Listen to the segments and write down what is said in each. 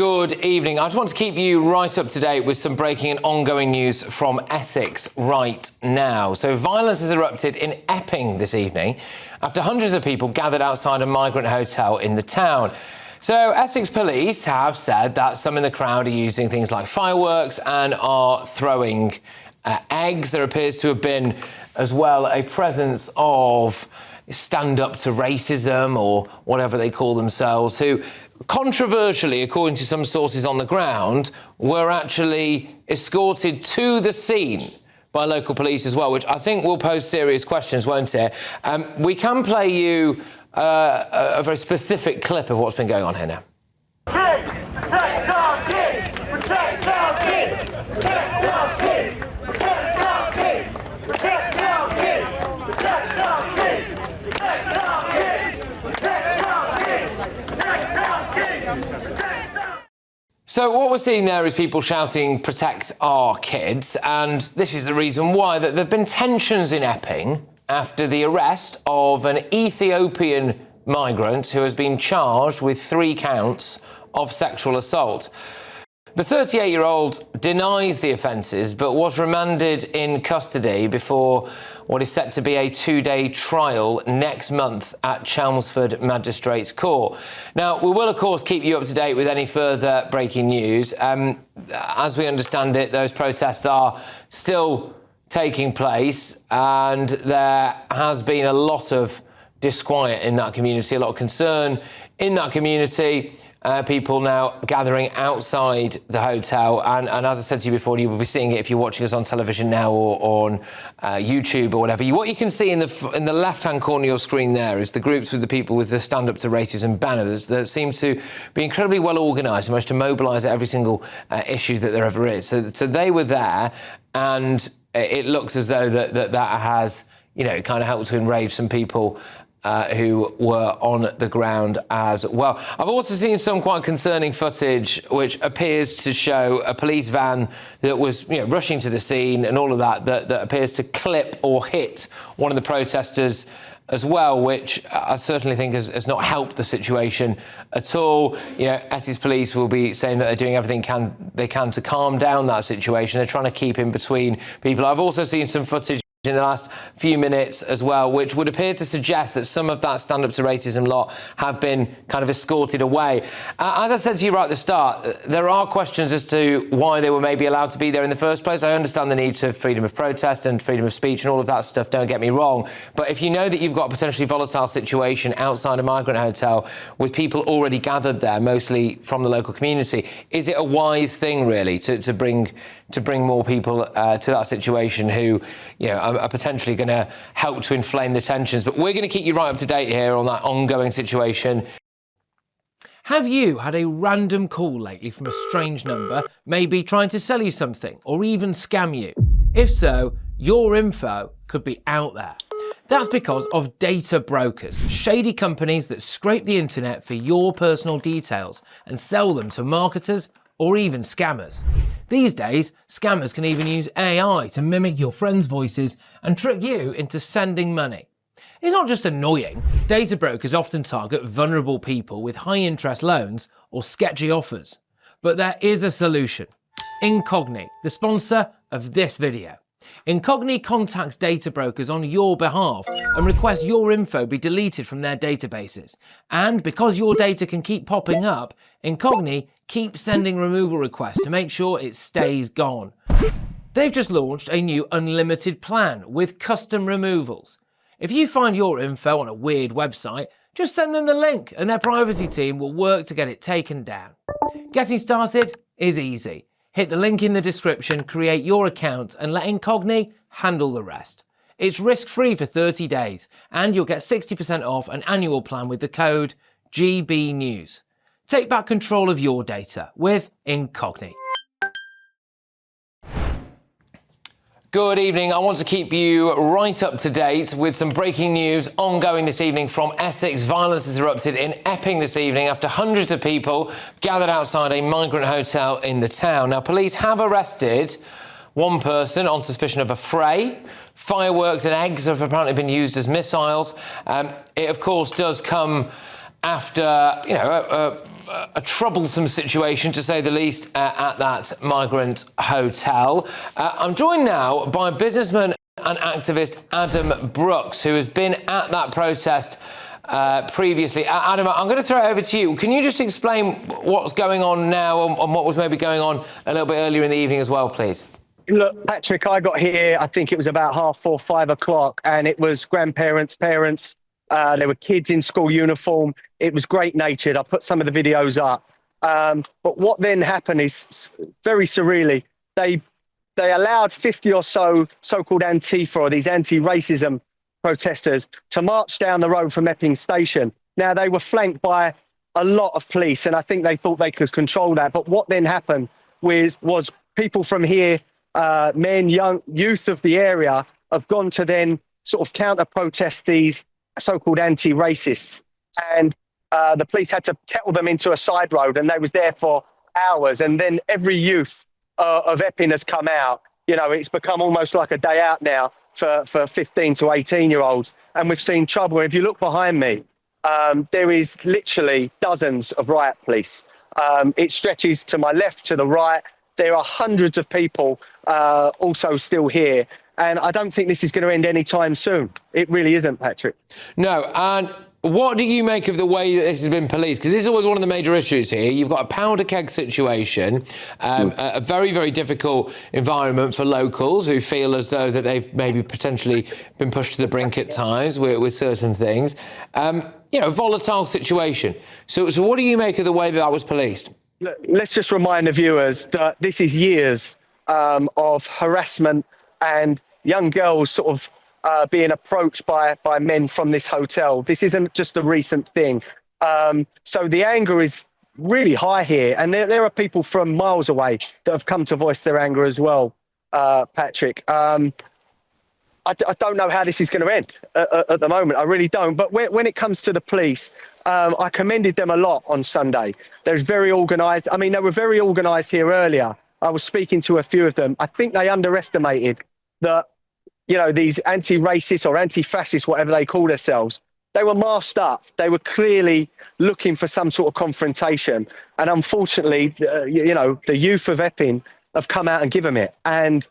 Good evening. I just want to keep you right up to date with some breaking and ongoing news from Essex right now. So violence has erupted in Epping this evening after hundreds of people gathered outside a migrant hotel in the town. So Essex police have said that some in the crowd are using things like fireworks and are throwing eggs. There appears to have been as well a presence of stand up to racism or whatever they call themselves, who controversially, according to some sources on the ground, were actually escorted to the scene by local police as well, which I think will pose serious questions, won't it? We can play you a very specific clip of what's been going on here now. Kids, protect our kids! Protect our kids! Protect our kids! Protect our kids! Protect our kids! Protect our kids! Protect our kids! Protect our kids! Protect our kids! Protect our... So what we're seeing there is people shouting, "Protect our kids," and this is the reason why that there have been tensions in Epping after the arrest of an Ethiopian migrant who has been charged with 3 counts of sexual assault. The 38-year-old denies the offences but was remanded in custody before what is set to be a 2-day trial next month at Chelmsford Magistrates Court. Now, we will, of course, keep you up to date with any further breaking news. As we understand it, those protests are still taking place and there has been a lot of disquiet in that community, a lot of concern in that community. People now gathering outside the hotel, and as I said to you before, you will be seeing it if you're watching us on television now or on YouTube or whatever. What you can see in the left-hand corner of your screen there is the groups with the people with the Stand Up to Racism banner that seem to be incredibly well organised and managed to mobilise every single issue that there ever is. So they were there, and it looks as though that has, kind of helped to enrage some people who were on the ground as well. I've also seen some quite concerning footage which appears to show a police van that was rushing to the scene and all of that appears to clip or hit one of the protesters as well, which I certainly think has not helped the situation at all. Essex police will be saying that they're doing everything they can to calm down that situation. They're trying to keep in between people. I've also seen some footage in the last few minutes as well, which would appear to suggest that some of that stand-up to racism lot have been kind of escorted away. As I said to you right at the start, there are questions as to why they were maybe allowed to be there in the first place. I understand the need for freedom of protest and freedom of speech and all of that stuff, don't get me wrong. But if you know that you've got a potentially volatile situation outside a migrant hotel with people already gathered there, mostly from the local community, is it a wise thing, really, to bring more people to that situation who, are potentially going to help to inflame the tensions? But we're going to keep you right up to date here on that ongoing situation. Have you had a random call lately from a strange number, maybe trying to sell you something or even scam you? If so, your info could be out there. That's because of data brokers, shady companies that scrape the internet for your personal details and sell them to marketers or even scammers. These days, scammers can even use AI to mimic your friends' voices and trick you into sending money. It's not just annoying. Data brokers often target vulnerable people with high-interest loans or sketchy offers. But there is a solution. Incogni, the sponsor of this video. Incogni contacts data brokers on your behalf and requests your info be deleted from their databases. And because your data can keep popping up, Incogni keeps sending removal requests to make sure it stays gone. They've just launched a new unlimited plan with custom removals. If you find your info on a weird website, just send them the link and their privacy team will work to get it taken down. Getting started is easy. Hit the link in the description, create your account and let Incogni handle the rest. It's risk-free for 30 days and you'll get 60% off an annual plan with the code GBNews. Take back control of your data with Incogni. Good evening. I want to keep you right up to date with some breaking news ongoing this evening from Essex. Violence has erupted in Epping this evening after hundreds of people gathered outside a migrant hotel in the town. Now, police have arrested one person on suspicion of a fray. Fireworks and eggs have apparently been used as missiles. It, of course, does come after, a troublesome situation, to say the least, at that migrant hotel. I'm joined now by businessman and activist Adam Brooks, who has been at that protest previously. Adam, I'm going to throw it over to you. Can you just explain what's going on now and what was maybe going on a little bit earlier in the evening as well, please? Look, Patrick, I got here, I think it was about 4:30, 5 o'clock, and it was grandparents, parents, there were kids in school uniform. It was great natured. I put some of the videos up. But what then happened is very surreally, they allowed 50 or so-called Antifa, or these anti-racism protesters, to march down the road from Epping Station. Now, they were flanked by a lot of police, and I think they thought they could control that. But what then happened was people from here, men, youth of the area, have gone to then sort of counter-protest these so-called anti-racists. And the police had to kettle them into a side road, and they was there for hours. And then every youth of Epping has come out. You know, it's become almost like a day out now for 15 to 18-year-olds. And we've seen trouble. If you look behind me, there is literally dozens of riot police. It stretches to my left, to the right. There are hundreds of people also still here. And I don't think this is going to end anytime soon. It really isn't, Patrick. No, and what do you make of the way that this has been policed? Because this is always one of the major issues here. You've got a powder keg situation, a very, very difficult environment for locals who feel as though that they've maybe potentially been pushed to the brink at times with certain things. You know, volatile situation. So what do you make of the way that was policed? Let's just remind the viewers that this is years of harassment and young girls sort of being approached by men from this hotel. This isn't just a recent thing. So the anger is really high here. And there are people from miles away that have come to voice their anger as well, Patrick. I don't know how this is going to end at the moment. I really don't. But when it comes to the police, I commended them a lot on Sunday. They're very organised. I mean, they were very organised here earlier. I was speaking to a few of them. I think they underestimated that, you know, these anti-racist or anti-fascist, whatever they call themselves, they were masked up. They were clearly looking for some sort of confrontation. And unfortunately, you know, the youth of Epping have come out and given it. And,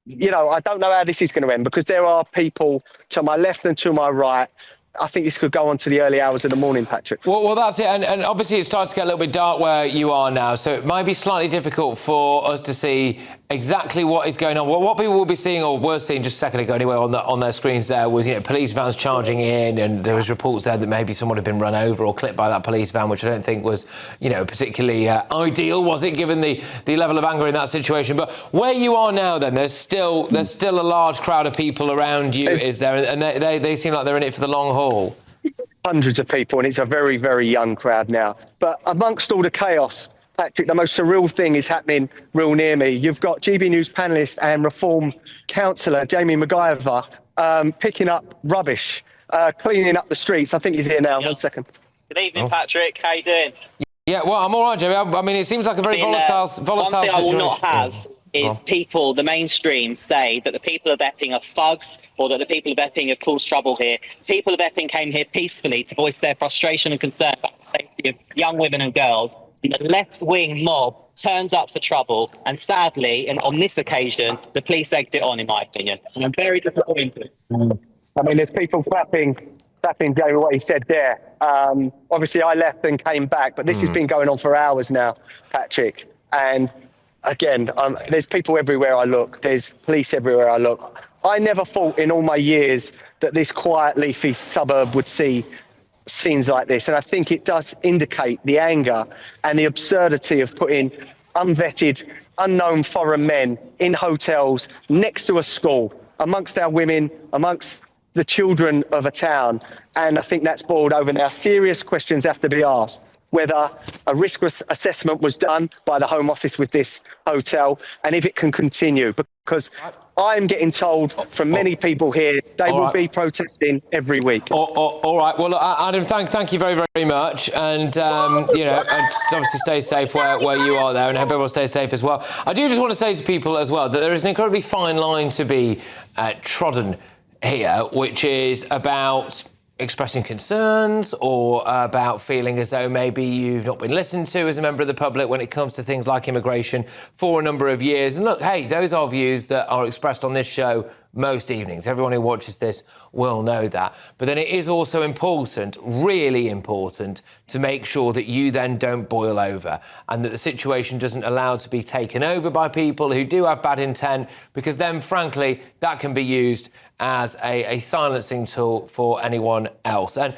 you know, I don't know how this is going to end, because there are people to my left and to my right. I think this could go on to the early hours of the morning, Patrick. Well, that's it. And obviously it's starting to get a little bit dark where you are now, so it might be slightly difficult for us to see exactly what is going on. Well, what people will be seeing, or were seeing just a second ago anyway, on their screens there was, you know, police vans charging in, and there was reports there that maybe someone had been run over or clipped by that police van, which I don't think was, you know, particularly ideal, was it, given the level of anger in that situation? But where you are now, then, there's still a large crowd of people around you, is there? And they seem like they're in it for the long haul. Hundreds of people, and it's a very, very young crowd now. But amongst all the chaos, Patrick, the most surreal thing is happening real near me. You've got GB News panellist and Reform councillor Jamie McGyver picking up rubbish, cleaning up the streets. I think he's here now. 1 second. Good evening, Patrick. How you doing? Yeah, well, I'm all right, Jamie. I mean, it seems like a very volatile situation. One thing I will not have is people, the mainstream, say that the people of Epping are thugs, or that the people of Epping have caused trouble here. People of Epping came here peacefully to voice their frustration and concern about the safety of young women and girls. And the left-wing mob turns up for trouble, and sadly, and on this occasion, the police egged it on, in my opinion. And I'm very disappointed. I mean, there's people clapping Jamie what he said there. Obviously, I left and came back, but this has been going on for hours now, Patrick. And again, there's people everywhere I look. There's police everywhere I look. I never thought in all my years that this quiet, leafy suburb would see scenes like this. And I think it does indicate the anger and the absurdity of putting unvetted, unknown foreign men in hotels next to a school, amongst our women, amongst the children of a town. And I think that's boiled over now. Serious questions have to be asked. Whether a risk assessment was done by the Home Office with this hotel, and if it can continue, because I'm getting told from many people here they will be protesting every week. All right. Well, Adam, thank you very, very much, and you know, and obviously stay safe where you are there, and I hope everyone stays safe as well. I do just want to say to people as well that there is an incredibly fine line to be trodden here, which is about expressing concerns or about feeling as though maybe you've not been listened to as a member of the public when it comes to things like immigration for a number of years. And look, hey, those are views that are expressed on this show most evenings. Everyone who watches this will know that. But then it is also important, really important, to make sure that you then don't boil over and that the situation doesn't allow to be taken over by people who do have bad intent, because then, frankly, that can be used as a silencing tool for anyone else. And